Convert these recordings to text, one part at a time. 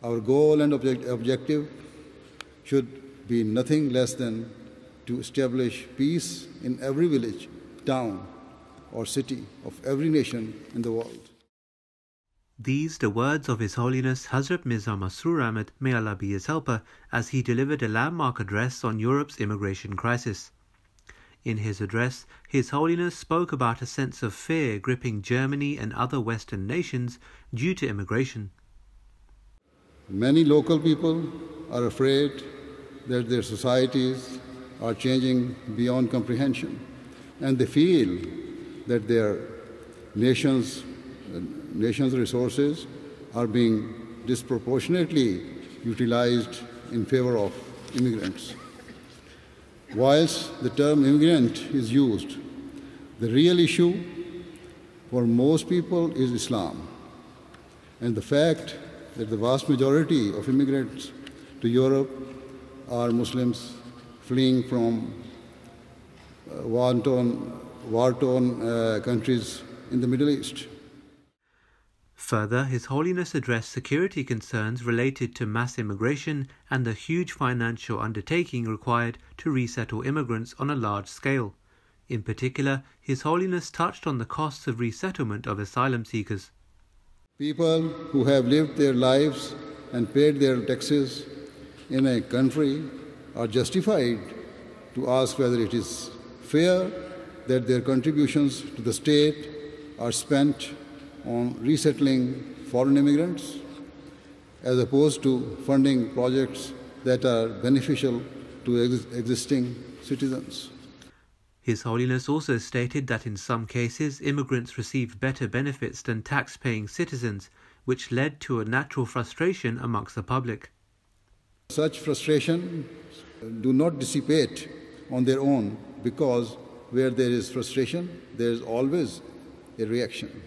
Our goal and objective should be nothing less than to establish peace in every village, town, or city of every nation in the world. These the words of His Holiness Hazrat Mirza Masroor Ahmad, may Allah be his helper, as he delivered a landmark address on Europe's immigration crisis. In his address, His Holiness spoke about a sense of fear gripping Germany and other Western nations due to immigration. Many local people are afraid that their societies are changing beyond comprehension, and they feel that their nation's resources are being disproportionately utilized in favor of immigrants. Whilst the term immigrant is used, the real issue for most people is Islam, and the fact that the vast majority of immigrants to Europe are Muslims fleeing from war-torn countries in the Middle East. Further, His Holiness addressed security concerns related to mass immigration and the huge financial undertaking required to resettle immigrants on a large scale. In particular, His Holiness touched on the costs of resettlement of asylum seekers. People who have lived their lives and paid their taxes in a country are justified to ask whether it is fair that their contributions to the state are spent on resettling foreign immigrants, as opposed to funding projects that are beneficial to existing citizens. His Holiness also stated that in some cases immigrants received better benefits than tax-paying citizens, which led to a natural frustration amongst the public. Such frustration do not dissipate on their own, because where there is frustration, there is always a reaction.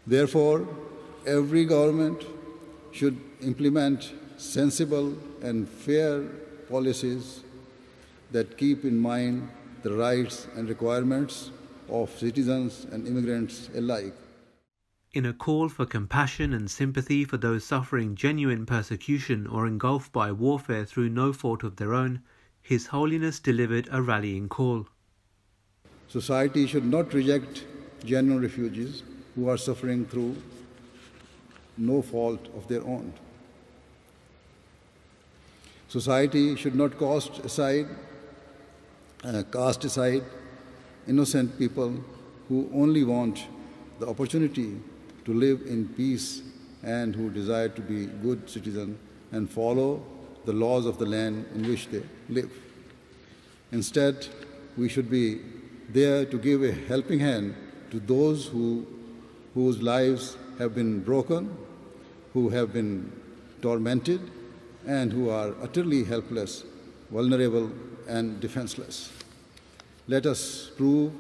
Therefore, every government should implement sensible and fair policies that keep in mind the rights and requirements of citizens and immigrants alike. In a call for compassion and sympathy for those suffering genuine persecution or engulfed by warfare through no fault of their own, His Holiness delivered a rallying call. Society should not reject genuine refugees who are suffering through no fault of their own. Society should not cast aside innocent people who only want the opportunity to live in peace and who desire to be good citizens and follow the laws of the land in which they live. Instead, we should be there to give a helping hand to those whose lives have been broken, who have been tormented, and who are utterly helpless, vulnerable, and defenseless. Let us prove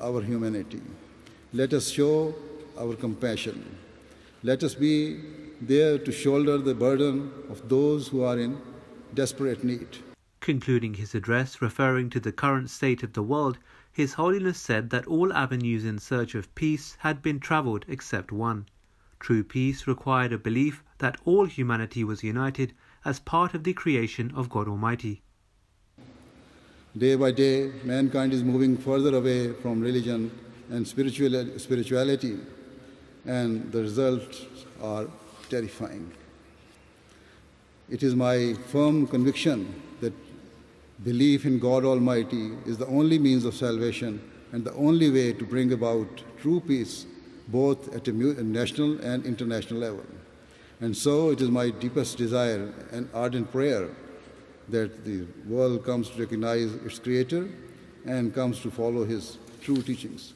our humanity. Let us show our compassion. Let us be there to shoulder the burden of those who are in desperate need. Concluding his address, referring to the current state of the world, His Holiness said that all avenues in search of peace had been travelled except one. True peace required a belief that all humanity was united as part of the creation of God Almighty. Day by day, mankind is moving further away from religion and spirituality, and the results are terrifying. It is my firm conviction that belief in God Almighty is the only means of salvation and the only way to bring about true peace, both at a national and international level. And so it is my deepest desire and ardent prayer that the world comes to recognize its Creator and comes to follow His true teachings.